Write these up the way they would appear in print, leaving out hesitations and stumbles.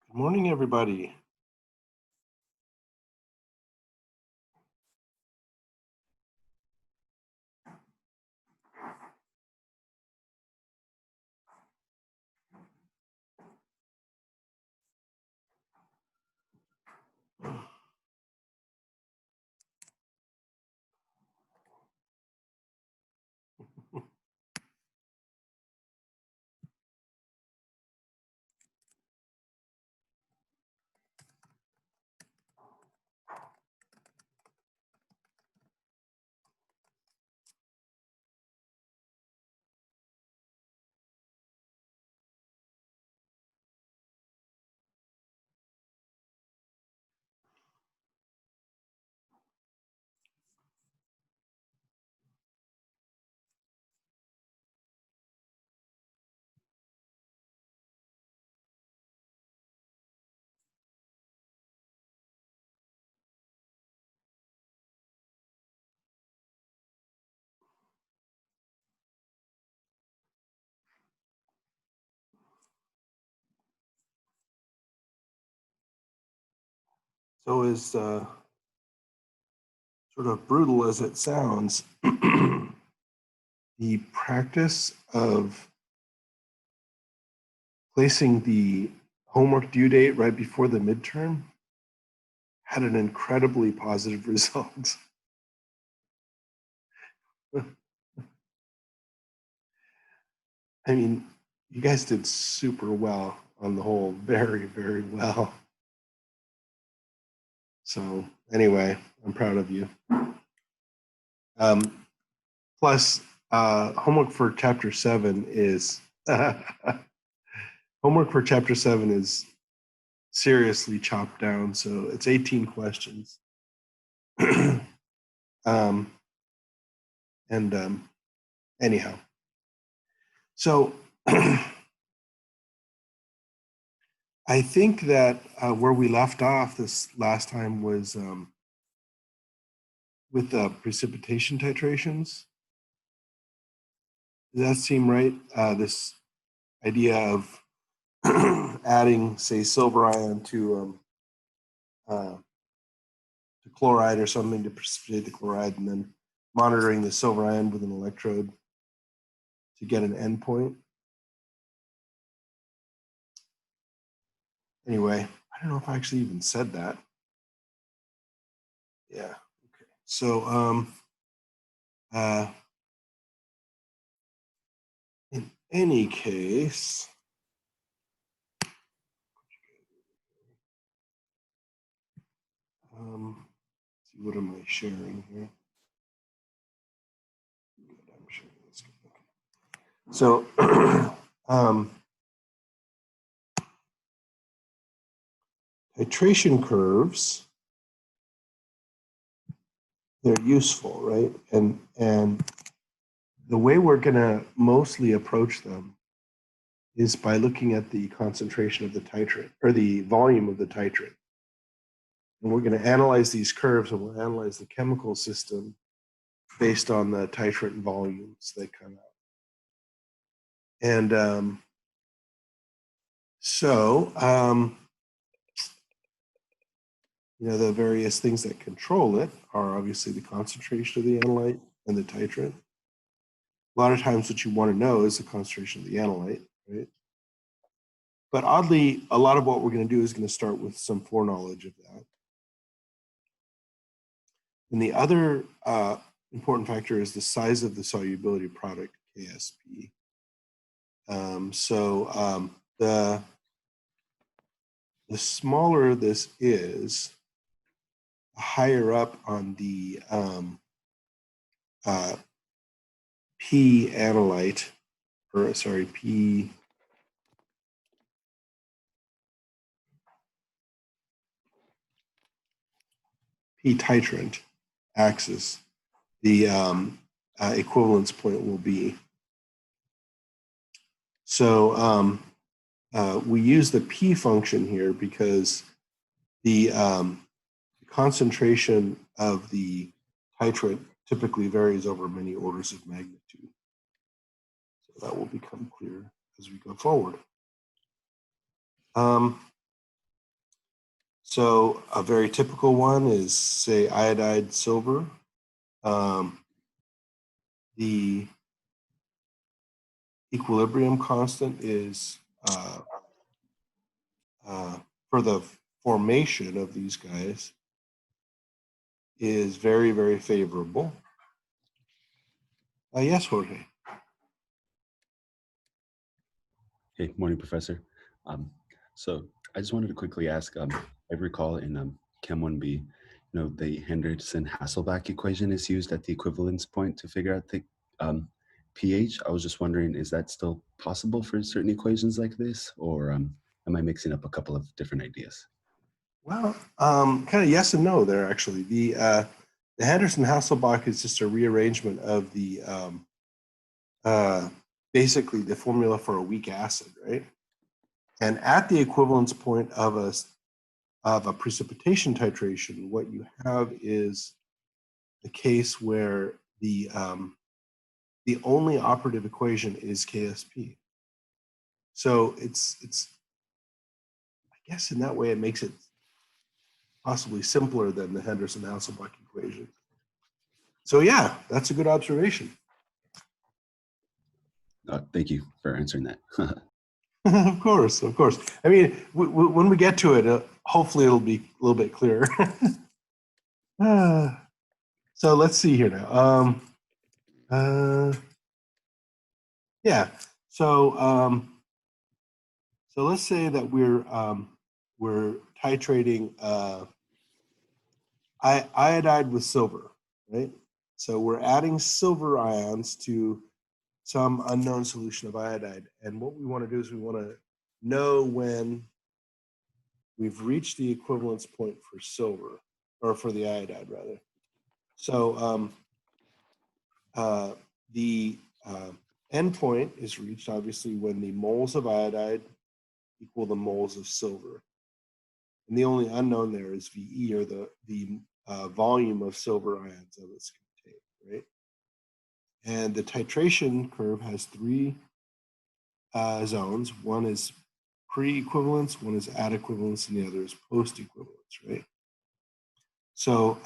Good morning, everybody. So as sort of brutal as it sounds, the practice of placing the homework due date right before the midterm had an incredibly positive result. I mean, you guys did super well on the whole, very, very well. So anyway, I'm proud of you. Plus, homework for chapter 7 is homework for chapter 7 is seriously chopped down. So it's 18 questions. Anyhow, so I think that where we left off this last time was with the precipitation titrations. Does that seem right? This idea of adding, say, silver ion to chloride or something to precipitate the chloride, and then monitoring the silver ion with an electrode to get an endpoint. Anyway, I don't know if I actually even said that. Yeah. Okay. So in any case, see, what am I sharing here? I'm sharing this. Okay. So titration curves, they're useful, right? And the way we're going to mostly approach them is by looking at the concentration of the titrate, or the volume of the titrate. And we're going to analyze these curves, and we'll analyze the chemical system based on the titrate volumes that come out. And you know, the various things that control it are obviously the concentration of the analyte and the titrate. A lot of times what you want to know is the concentration of the analyte, right? But oddly, a lot of what we're going to do is going to start with some foreknowledge of that. And the other important factor is the size of the solubility product, KSP. The smaller this is, higher up on the P analyte, or sorry, P titrant axis, the equivalence point will be. So we use the P function here because the concentration of the titrate typically varies over many orders of magnitude. So that will become clear as we go forward. So a very typical one is, say, iodide silver. The equilibrium constant is for the formation of these guys is very, very favorable. Yes, Jorge. Hey, morning, Professor. So I just wanted to quickly ask, I recall in Chem 1B, you know, the Henderson-Hasselbalch equation is used at the equivalence point to figure out the pH. I was just wondering, is that still possible for certain equations like this, or am I mixing up a couple of different ideas? Well, kind of yes and no there, actually. The Henderson-Hasselbalch is just a rearrangement of the basically the formula for a weak acid, right? And at the equivalence point of a precipitation titration, what you have is the case where the only operative equation is KSP. So it's I guess in that way it makes it possibly simpler than the Henderson-Hasselbalch equation. So yeah, that's a good observation. Thank you for answering that. Of course, of course. I mean, when we get to it, hopefully it'll be a little bit clearer. So let's see here now. Yeah. So so let's say that we're titrating iodide with silver, right? So we're adding silver ions to some unknown solution of iodide, and what we want to do is we want to know when we've reached the equivalence point for silver, or for the iodide rather. So the endpoint is reached obviously when the moles of iodide equal the moles of silver. And the only unknown there is VE, or the volume of silver ions that it's contained, right? And the titration curve has three zones. One is pre-equivalence, one is at equivalence, and the other is post-equivalence, right? So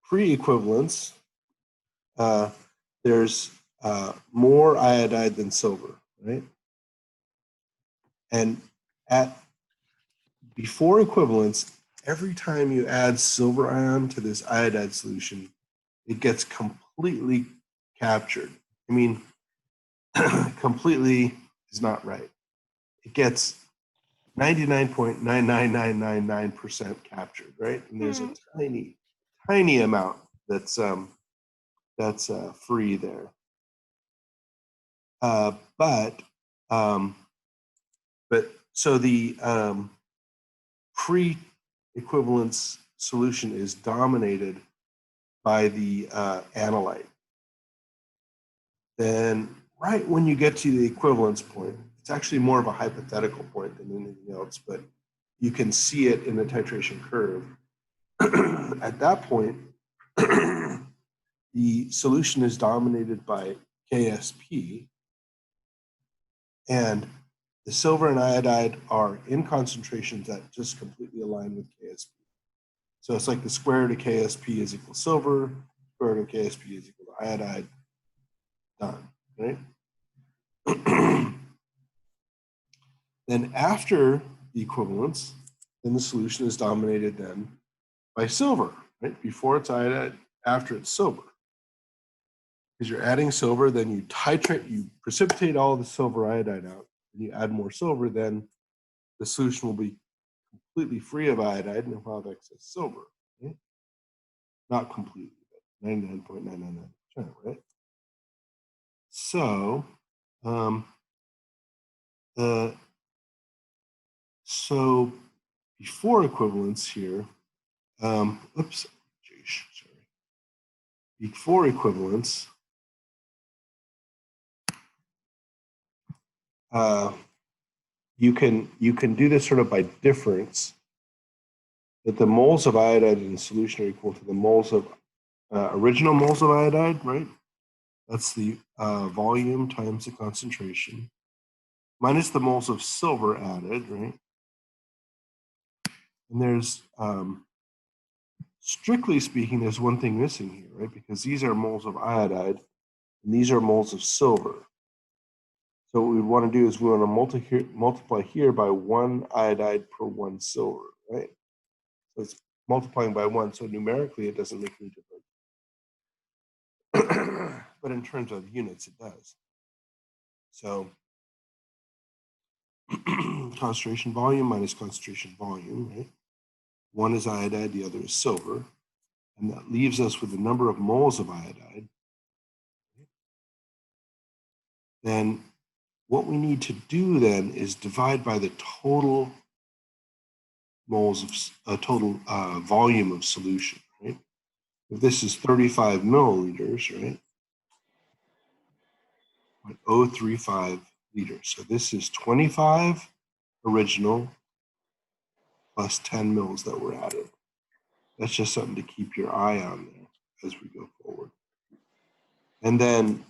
pre-equivalence, there's more iodide than silver, right? And before equivalence, every time you add silver ion to this iodide solution, it gets completely captured. I mean, completely is not right. It gets 99.99999% captured, right? And there's a tiny amount that's free there. But so the pre-equivalence solution is dominated by the analyte. Then right when you get to the equivalence point, it's actually more of a hypothetical point than anything else, but you can see it in the titration curve. At that point, the solution is dominated by KSP, and the silver and iodide are in concentrations that just completely align with KSP. So it's like the square root of KSP is equal to silver, square root of KSP is equal to iodide, done, right? Then after the equivalence, then the solution is dominated then by silver, right? Before it's iodide, after it's silver. Because you're adding silver, then you titrate, you precipitate all the silver iodide out, and you add more silver, then the solution will be completely free of iodide and will have excess silver, right? Not completely, but 99.999%, right? So, so before equivalence here, oops, geez, sorry. Before equivalence, you can do this sort of by difference, that the moles of iodide in the solution are equal to the moles of original moles of iodide, right? That's the volume times the concentration, minus the moles of silver added, right? And there's, strictly speaking, there's one thing missing here, right? Because these are moles of iodide, and these are moles of silver. So what we want to do is we want to multiply here by 1 iodide per 1 silver, right? So it's multiplying by 1, so numerically it doesn't make any difference. But in terms of units, it does. So concentration volume minus concentration volume, right? One is iodide, the other is silver. And that leaves us with the number of moles of iodide. Then what we need to do then is divide by the total moles of total volume of solution, right? If this is 35 milliliters, right? 0.035 liters. So this is 25 original plus 10 mils that were added. That's just something to keep your eye on there as we go forward. And then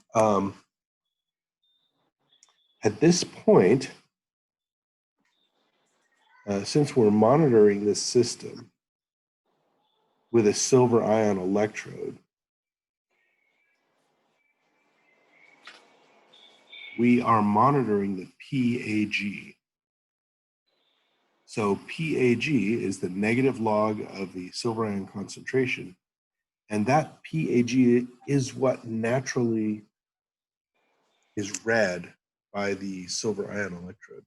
at this point, since we're monitoring this system with a silver ion electrode, we are monitoring the PAG. So PAG is the negative log of the silver ion concentration. And that PAG is what naturally is read by the silver ion electrode.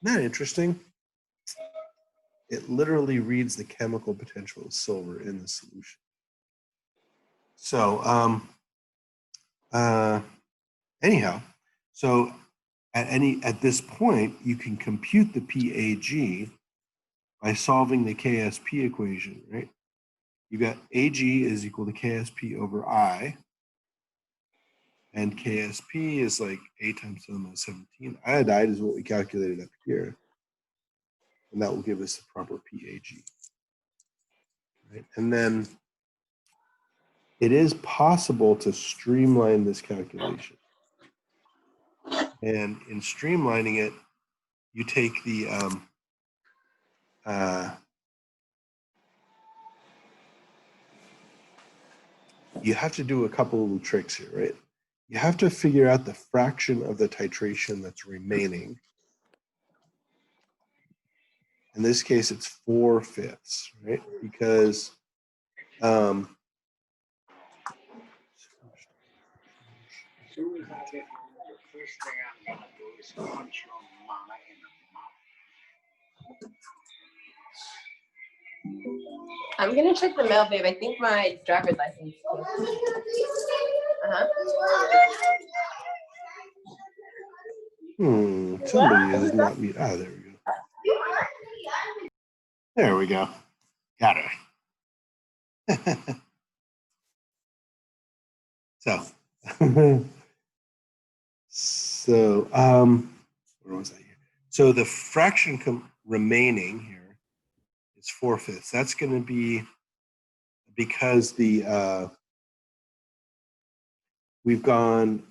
Isn't that interesting? It literally reads the chemical potential of silver in the solution. So anyhow, so at this point, you can compute the PAG by solving the KSP equation, right? You got AG is equal to KSP over I, and KSP is like A times 10 to the 17. Iodide is what we calculated up here, and that will give us the proper PAG, right? And then it is possible to streamline this calculation. And in streamlining it, you take the you have to do a couple of little tricks here, right? You have to figure out the fraction of the titration that's remaining. In this case, it's 4/5, right? Because soon as I get home, the first thing I'm gonna do is punch your mama in the mouth. I'm gonna check the mail, babe. I think my driver's license. Somebody is not me. Ah, there we go. There we go. Got her. So where was I here? So the fraction remaining here is 4/5. That's going to be because we've gone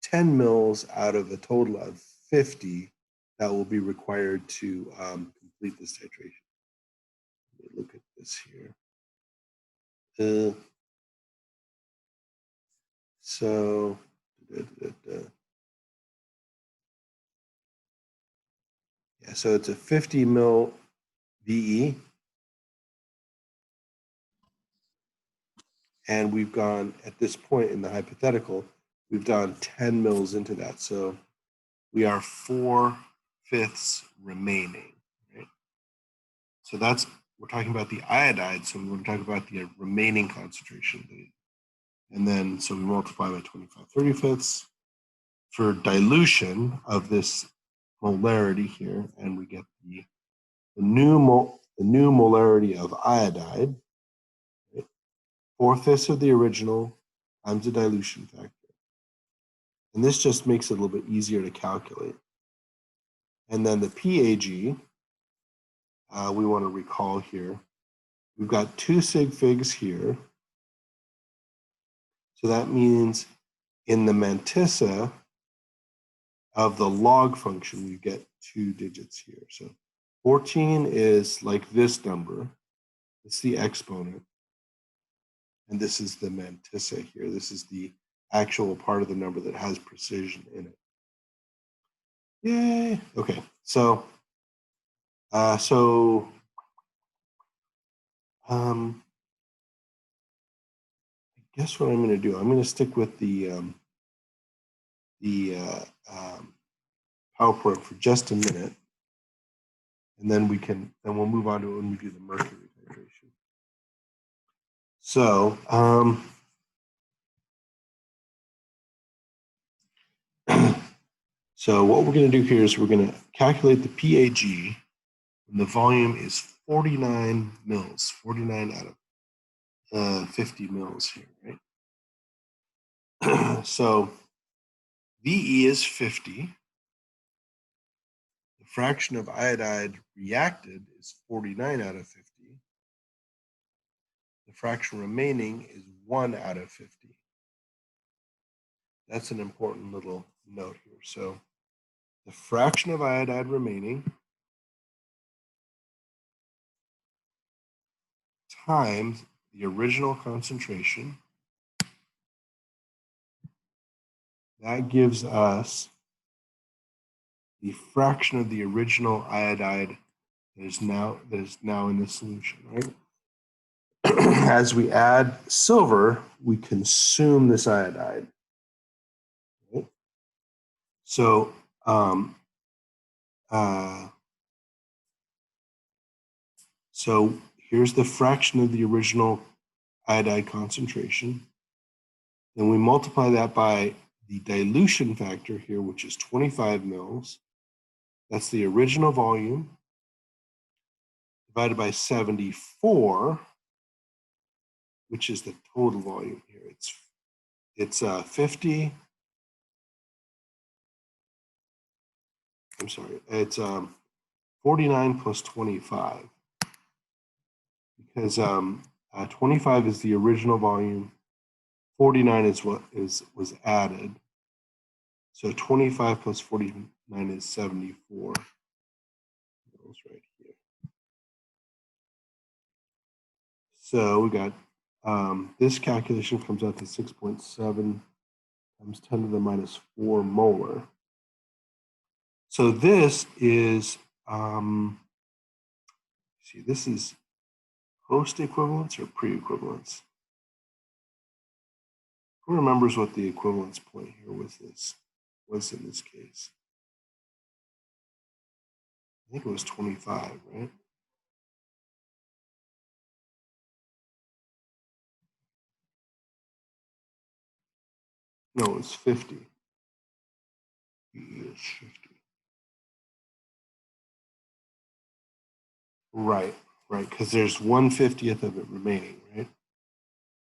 10 mils out of a total of 50 that will be required to complete this titration. Let me look at this here. So yeah, so it's a 50 mil VE. And we've gone, at this point in the hypothetical, we've done 10 mils into that. So we are 4/5 remaining, right? So that's, we're talking about the iodide. So we want to talk about the remaining concentration. And then, so we multiply by 25/35 for dilution of this molarity here. And we get the new molarity of iodide. 4/5 of the original times the dilution factor. And this just makes it a little bit easier to calculate. And then the PAG, we want to recall here, we've got 2 sig figs here. So that means in the mantissa of the log function, we get 2 digits here. So 14 is like this number. It's the exponent. And this is the mantissa here. This is the actual part of the number that has precision in it. Yay. Okay. So, I guess what I'm going to do, I'm going to stick with the PowerPoint for just a minute, and then we'll move on to it when we do the mercury titration. So, so what we're going to do here is we're going to calculate the PAG when the volume is 49 mils, 49 out of 50 mils here, right? So VE is 50. The fraction of iodide reacted is 49 out of 50. The fraction remaining is 1 out of 50. That's an important little note here. So the fraction of iodide remaining times the original concentration. That gives us the fraction of the original iodide that is now in the solution, right? As we add silver, we consume this iodide. Right? So so here's the fraction of the original iodide concentration. Then we multiply that by the dilution factor here, which is 25 mils. That's the original volume divided by 74, which is the total volume here. It's 50. I'm sorry. It's 49 plus 25 because 25 is the original volume. 49 is what was added. So 25 plus 49 is 74. Those right here. So we got this calculation comes out to 6.7 times 10 to the minus 4 molar. So this is this is post equivalence or pre equivalence. Who remembers what the equivalence point here was in this case? I think it was 25, right? No, it was 50. It is 50. Right, because there's 1/50th of it remaining, right?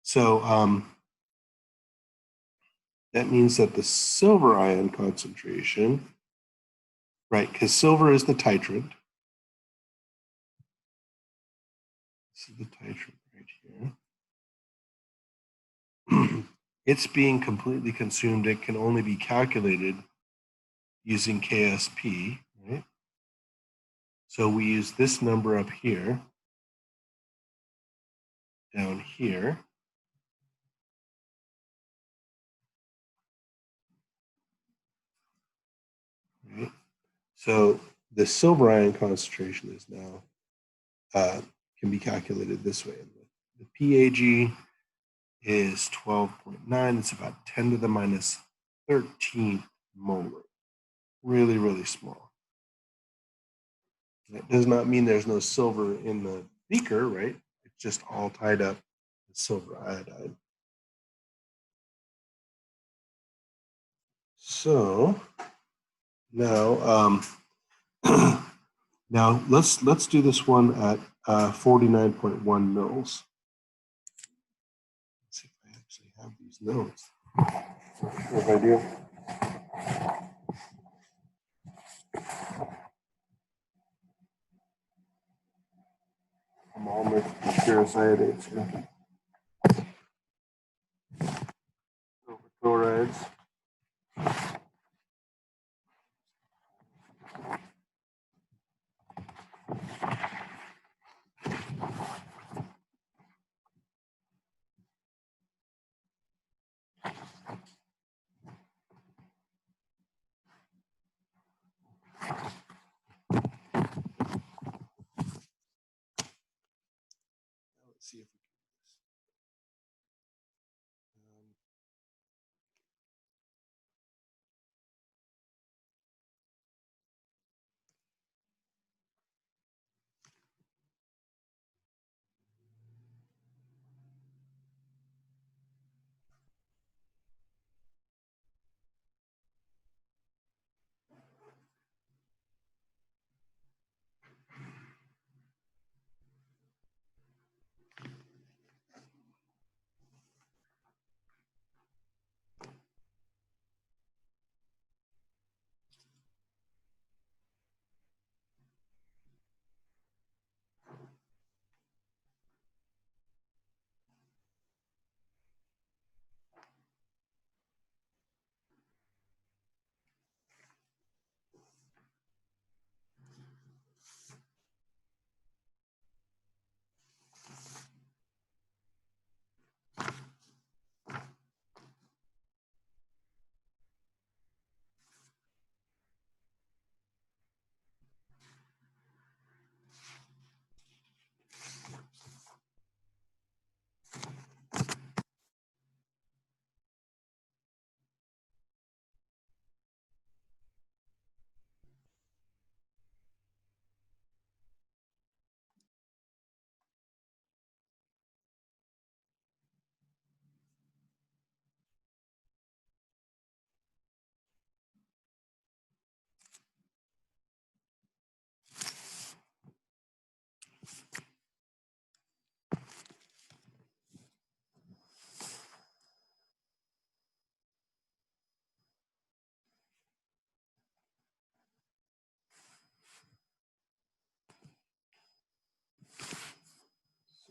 So that means that the silver ion concentration, right, because silver is the titrant. This is the titrant right here. It's being completely consumed. It can only be calculated using KSP, right? So we use this number up here, down here. Right? So the silver ion concentration is now can be calculated this way. The PAG is 12.9. It's about 10 to the minus 13 molar. Really, really small. That does not mean there's no silver in the beaker, right? It's just all tied up with silver iodide. So now, now let's do this one at 49.1 mils. Let's see if I actually have these notes. If I do. I'm almost ferrous iodates here. Silver chlorides. Let's see if we can do this.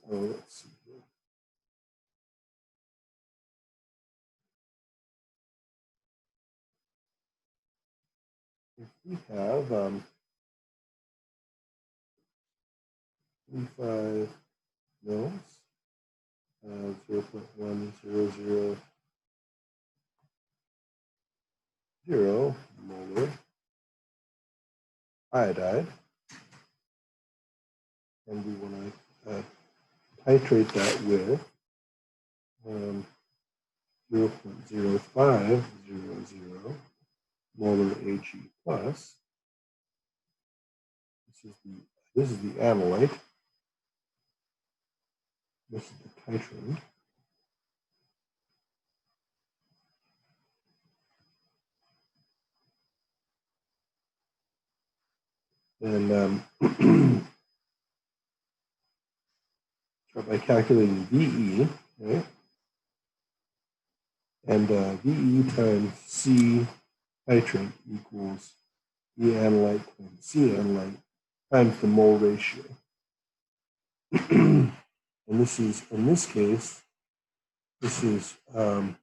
So let's see here. If we have 25 mils of 0.1000 molar iodide, and we want to titrate that with 0.0500 molar Ag plus. This is the analyte. This is the titrant. And start by calculating VE, right? And VE times C titrant equals E analyte times C analyte times the mole ratio. And this is, in this case, this is 1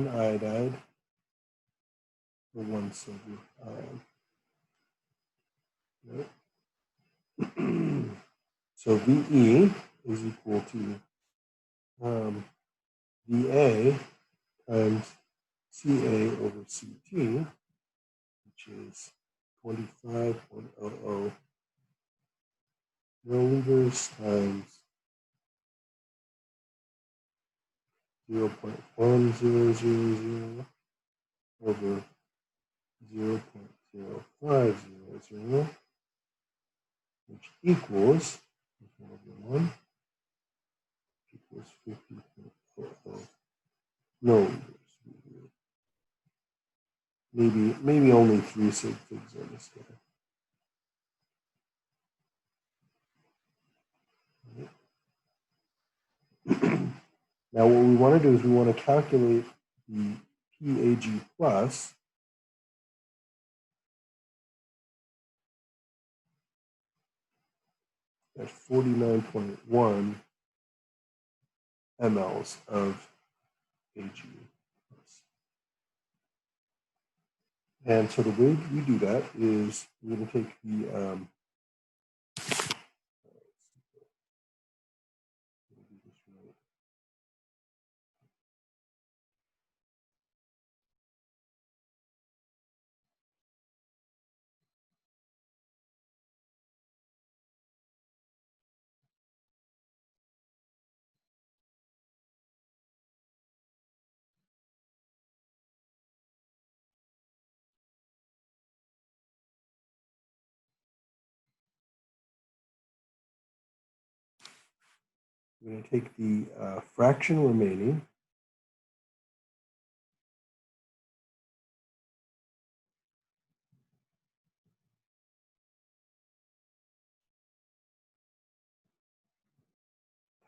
iodide for 1 silver ion. Right? So VE is equal to VA times CA over CT, which is 25.00 milliliters times 0.1000 over 0.0500, which equals 1 equals 50.00 milliliters. Maybe only 3 sig figs on this guy. Now what we want to do is we want to calculate the PAG plus at 49.1 mLs of Ag. And so the way we do that is we're going to take the we're going to take the fraction remaining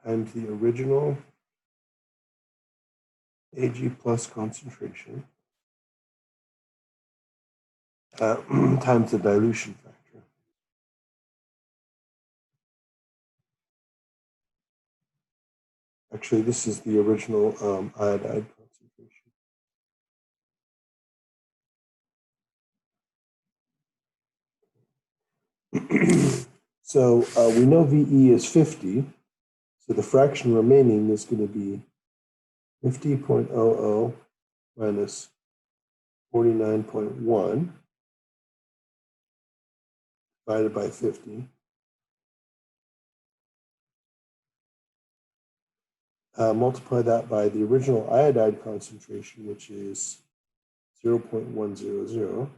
times the original Ag plus concentration times the dilution factor. Actually, this is the original iodide concentration. So we know VE is 50, so the fraction remaining is going to be 50.00 minus 49.1 divided by 50. Multiply that by the original iodide concentration, which is 0.100.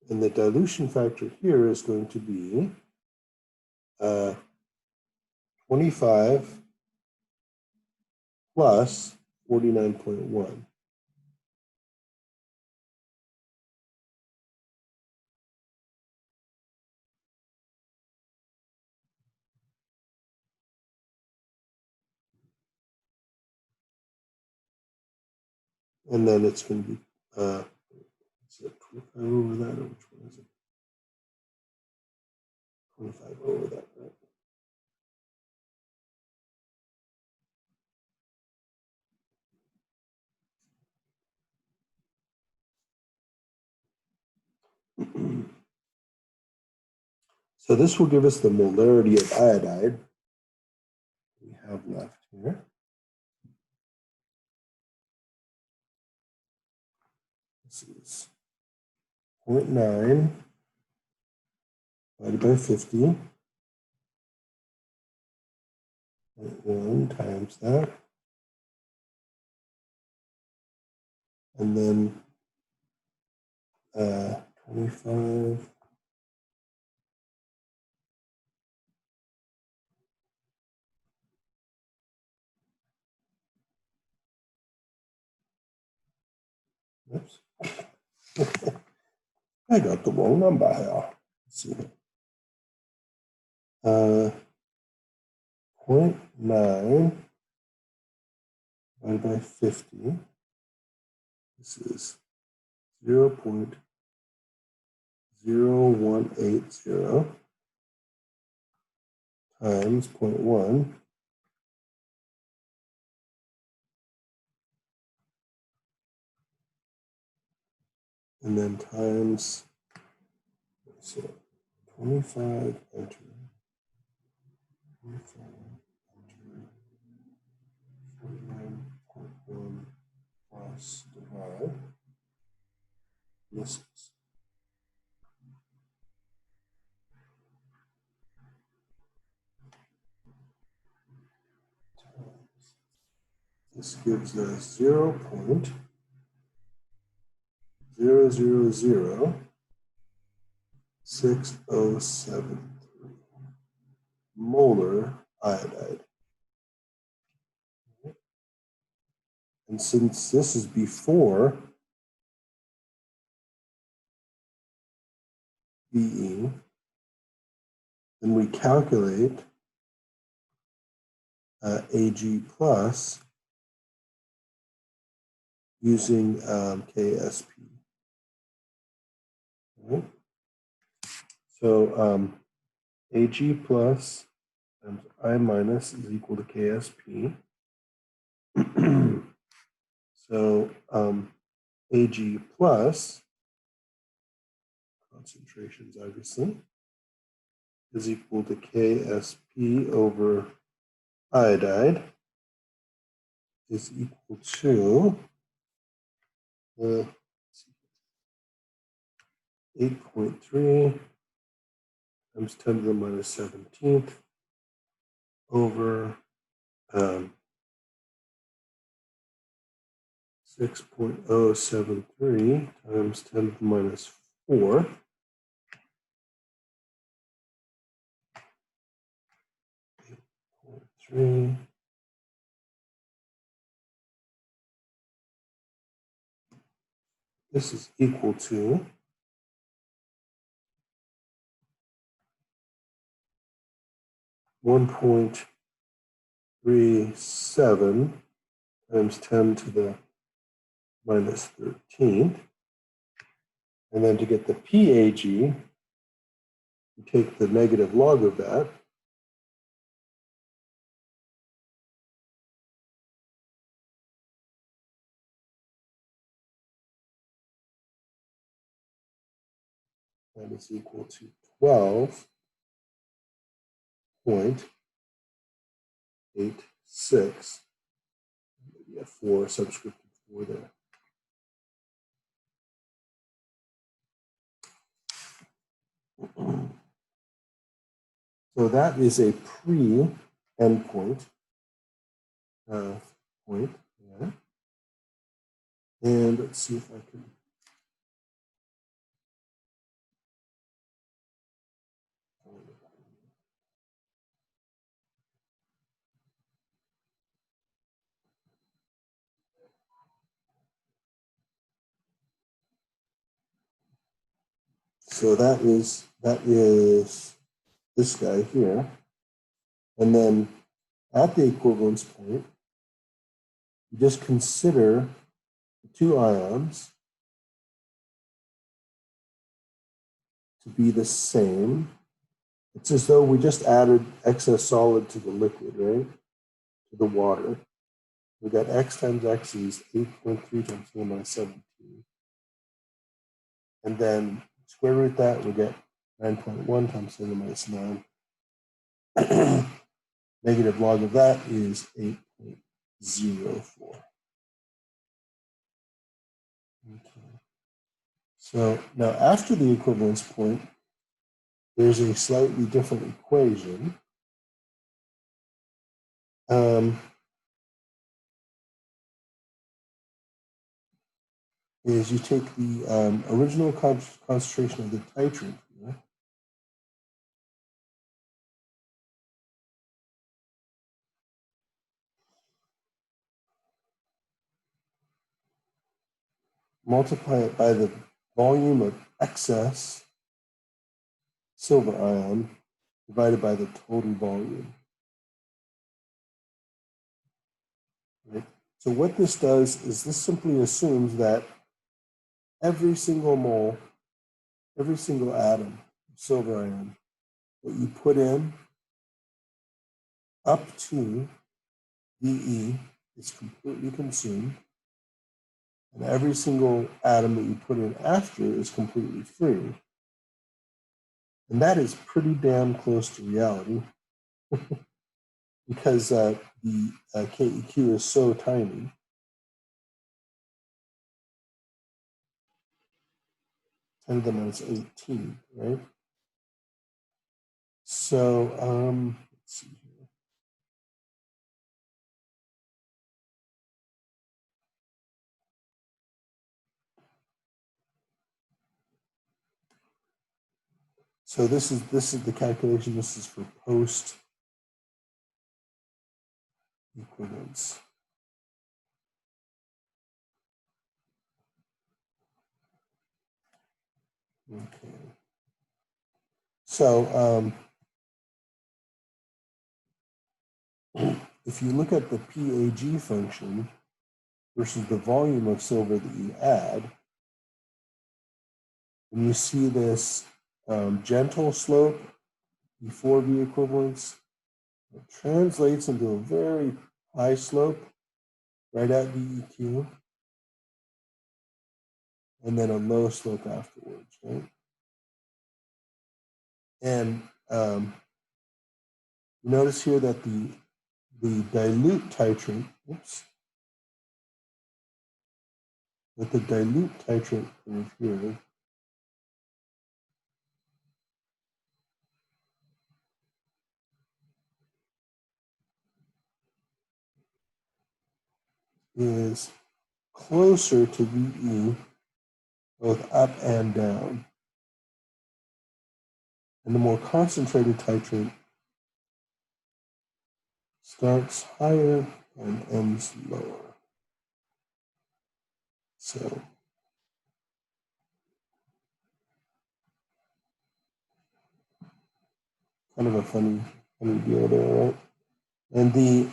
And the dilution factor here is going to be 25 plus 49.1. And then it's going to be, is it 25 over that, or which one is it? 25 over that, right? So this will give us the molarity of iodide we have left here. This is 0.9 divided by 50. 0.1 times that. And then 25. Oops. I got the wrong number here. Let's see. 0.9 divided by 50. This is 0.0180 times 0.1 and then times, so 25 enter, 25 enter, 49.1 plus divide. This is this gives us 0.000607 molar iodide. And since this is before BE, then we calculate Ag plus using KSP. Right? So Ag plus times I minus is equal to KSP. So Ag plus, concentrations obviously, is equal to KSP over iodide is equal to 8.3 times 10 to the minus 17th over 6.073 times 10 to the minus 4. Three. This is equal to 1.37 times 10 to the minus 13th. And then to get the PAG, you take the negative log of that. That is equal to 12.86. Maybe a 4, subscript 4 there. So that is a pre-endpoint point. Yeah. And let's see if I can. So that is this guy here. And then at the equivalence point, you just consider the two ions to be the same. It's as though we just added excess solid to the liquid, right? To the water. We got x times x is 8.3 times 10 minus 17. And then square root that, we get 9.1 times 10 minus 9. Negative log of that is 8.04. Okay. So now after the equivalence point, there's a slightly different equation. Is you take the original concentration of the titrant here, multiply it by the volume of excess silver ion divided by the total volume. Right? So what this does is this simply assumes that every single mole, every single atom of silver ion that you put in up to VE is completely consumed, and every single atom that you put in after is completely free. And that is pretty damn close to reality because the KEQ is so tiny. And then it's 18, right? So let's see here. So this is the calculation. This is for post equivalence. Okay. So if you look at the PAG function versus the volume of silver that you add, and you see this gentle slope before V equivalence, it translates into a very high slope right at VEQ, and then a low slope afterwards, right? And notice here that the dilute titrant, that the dilute titrant curve here is closer to VE both up and down. And the more concentrated titrant starts higher and ends lower. So kind of a funny deal there, right? And the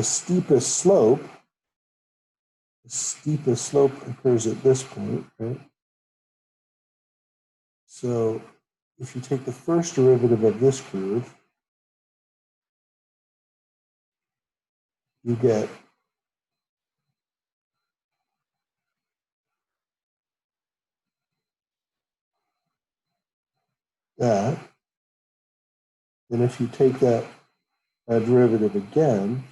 steepest slope occurs at this point, right? So if you take the first derivative of this curve, you get that. And if you take that derivative again,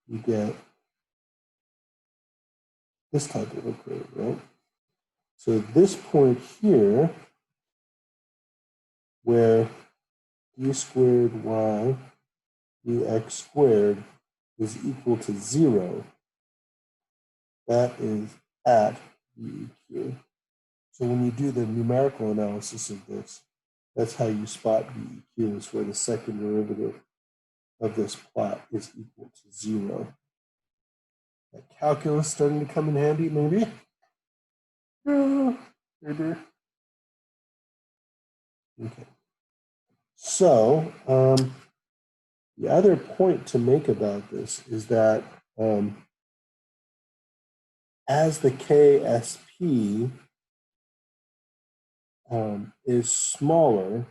you get this type of a curve, right? So this point here, where d squared y dx squared is equal to 0, that is at VEQ. So when you do the numerical analysis of this, that's how you spot VEQ, is where the second derivative of this plot is equal to 0. That calculus starting to come in handy, maybe? Maybe. Okay. So the other point to make about this is that as the KSP is smaller,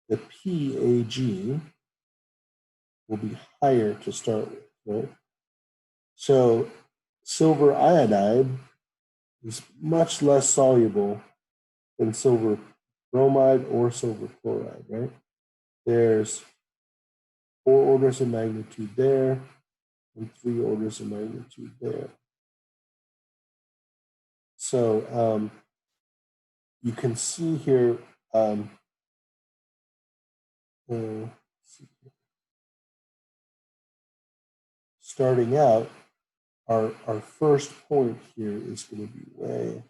the PAG will be higher to start with, right? So silver iodide is much less soluble than silver bromide or silver chloride, right? There's 4 orders of magnitude there and 3 orders of magnitude there. So you can see here, starting out, our first point here is going to be way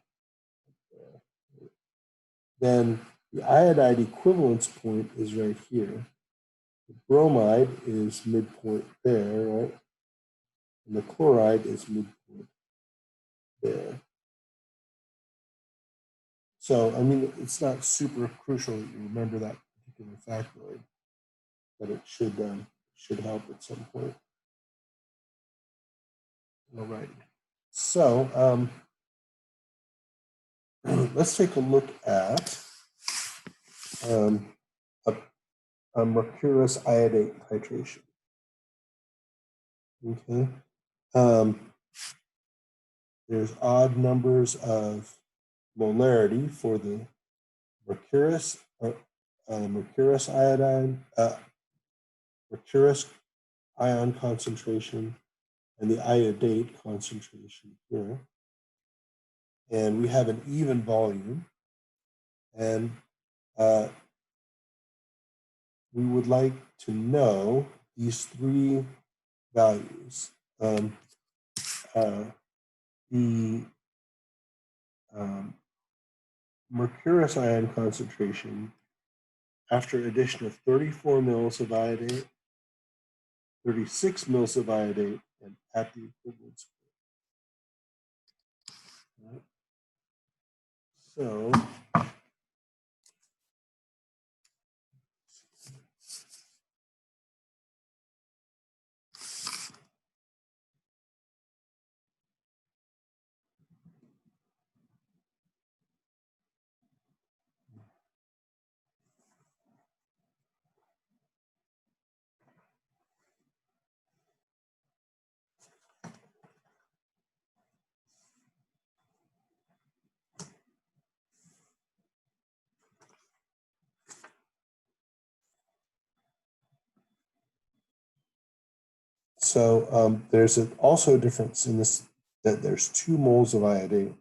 up there. Then the iodide equivalence point is right here. The bromide is midpoint there, right? And the chloride is midpoint there. So, I mean, it's not super crucial that you remember that particular factoid, but it should help at some point. All right. So, let's take a look at a mercurous iodate titration. Okay. There's odd numbers of molarity for the mercurous iodine, mercurous ion concentration, and the iodate concentration here. And we have an even volume, and we would like to know these 3 values. The mercurous ion concentration after addition of 34 mils of iodate, 36 mils of iodate, and at the equivalence point. So there's also a difference in this, that there's 2 moles of iodate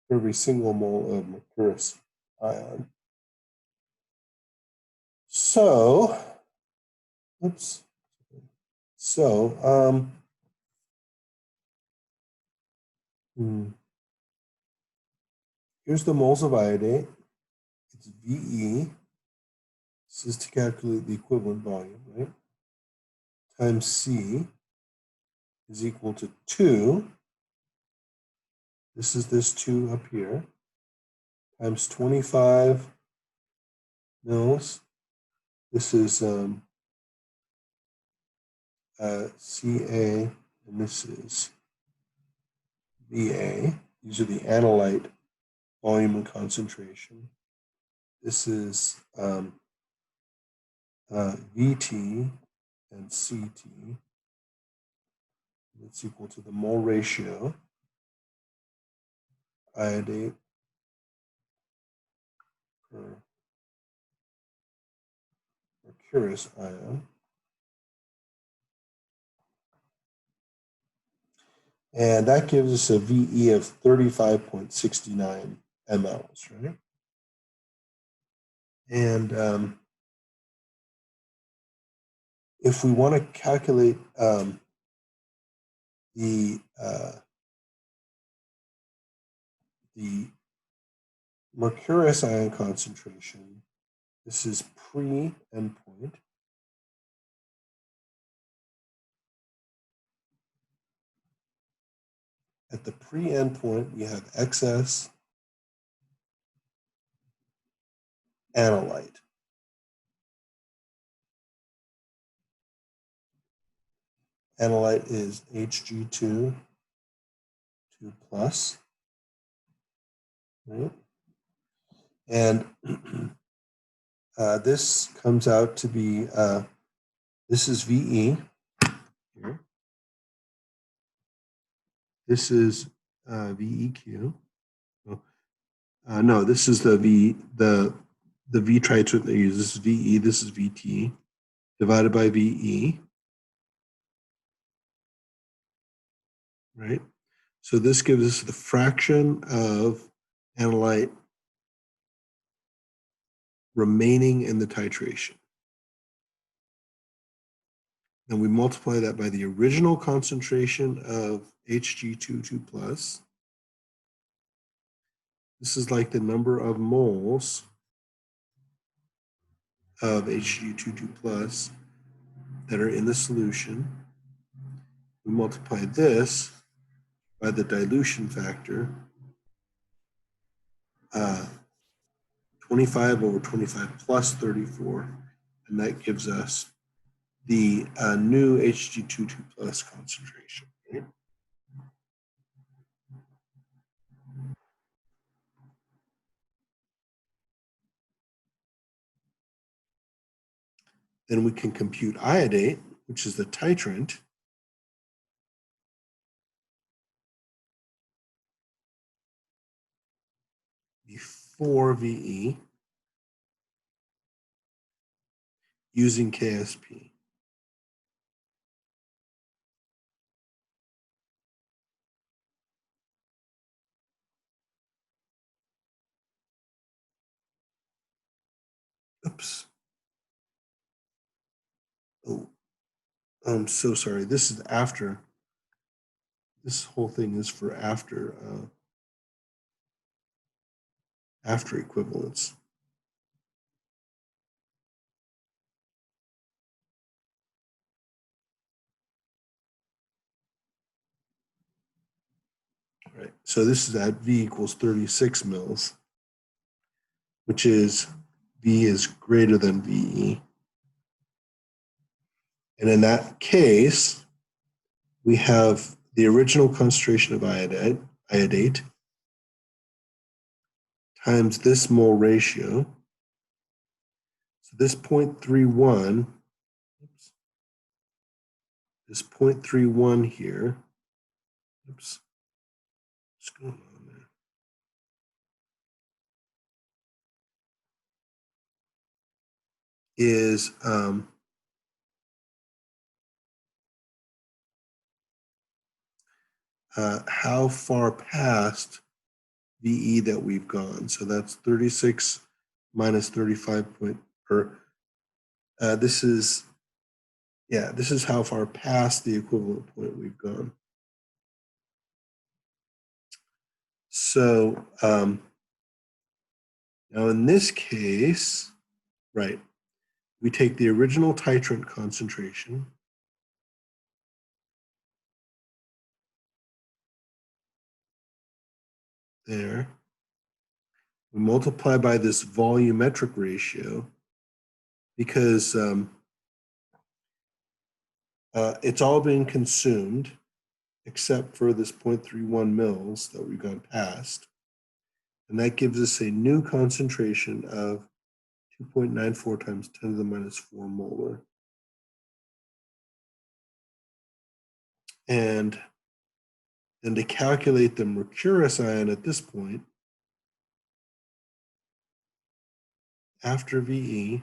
for every single mole of mercurous ion. So, oops. So, here's the moles of iodate. It's VE. This is to calculate the equivalent volume, right? Times C is equal to 2. This is this 2 up here, times 25 mils. This is CA, and this is VA. These are the analyte volume and concentration. This is VT and CT. It's equal to the mole ratio, iodate per mercurous ion. And that gives us a VE of 35.69 mLs, right? And if we want to calculate the mercurous ion concentration, this is pre-endpoint. At the pre-endpoint, we have excess analyte. analyte is Hg2, 2 plus, right? And this comes out to be, this is VE here. This is VEQ. No, this is the V titrant they use. This is VE, this is VT, divided by VE, right? So this gives us the fraction of analyte remaining in the titration. Then we multiply that by the original concentration of Hg2, 2 plus. This is like the number of moles of Hg2, 2 plus that are in the solution. We multiply this by the dilution factor, 25 over 25 plus 34, and that gives us the new Hg2, 2 plus concentration. Right? Then we can compute iodate, which is the titrant. Before VE using KSP. Oops. Oh, I'm so sorry. This is after. This whole thing is for after equivalence. Right. So this is at V equals 36 mils, which is V is greater than VE. And in that case, we have the original concentration of iodate times this mole ratio. So this 0.31, oops, this 0.31 here, oops, what's going on there? Is how far past VE that we've gone. So that's 36 minus 35 point, or this is how far past the equivalent point we've gone. So now in this case, right, we take the original titrant concentration, there. We multiply by this volumetric ratio because it's all been consumed except for this 0.31 mils that we've gone past. And that gives us a new concentration of 2.94 times 10 to the minus 4 molar. And then to calculate the mercurous ion at this point, after VE,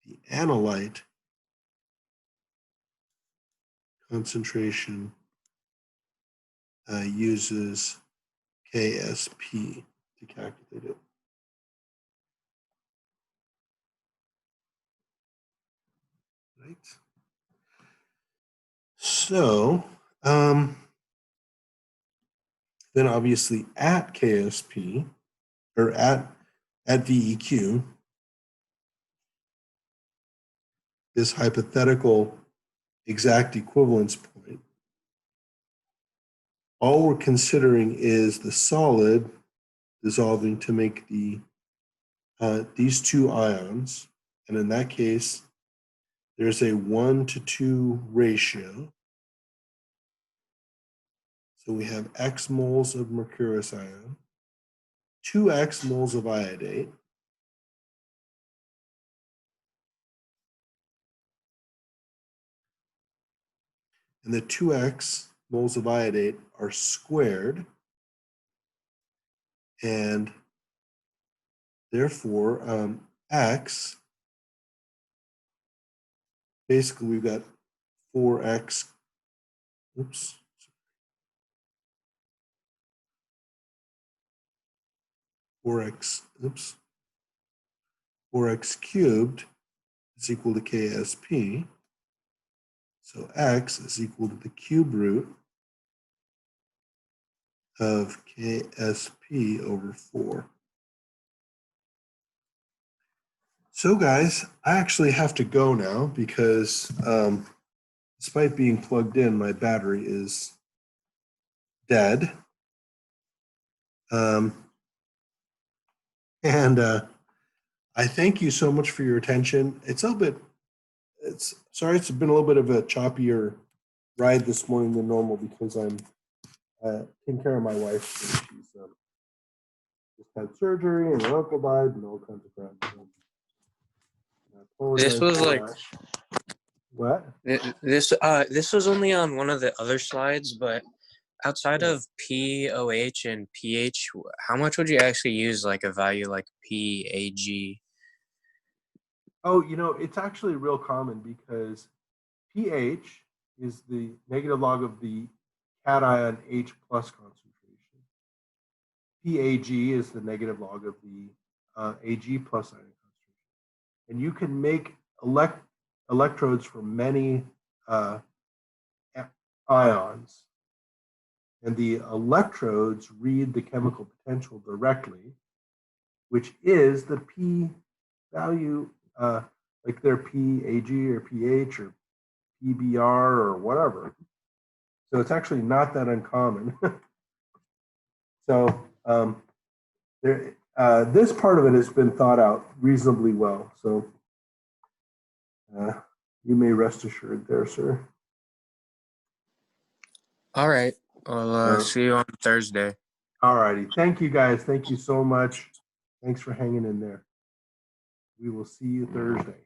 the analyte concentration uses KSP to calculate it. Right. So then obviously at KSP, or at VEQ, this hypothetical exact equivalence point, all we're considering is the solid dissolving to make the these two ions, and in that case, there's a 1:2 ratio. So we have X moles of mercurous ion, 2X moles of iodate, and the 2X moles of iodate are squared, and therefore X, basically we've got 4X, oops, 4X cubed is equal to KSP. So X is equal to the cube root of KSP over 4. So guys, I actually have to go now because despite being plugged in, my battery is dead. I thank you so much for your attention. It's been a little bit of a choppier ride this morning than normal because I'm taking care of my wife. She's just had surgery and her uncle died and all kinds of crap. So This was like what? This was only on one of the other slides, but outside of POH and pH, how much would you actually use like a value like PAG? Oh, it's actually real common because pH is the negative log of the cation H plus concentration. PAG is the negative log of the Ag plus ion concentration. And you can make electrodes for many ions. And the electrodes read the chemical potential directly, which is the P value, like their PAG or pH or PBr or whatever. So it's actually not that uncommon. So this part of it has been thought out reasonably well. So you may rest assured there, sir. All right. Well, see you on Thursday. All righty. Thank you, guys. Thank you so much. Thanks for hanging in there. We will see you Thursday.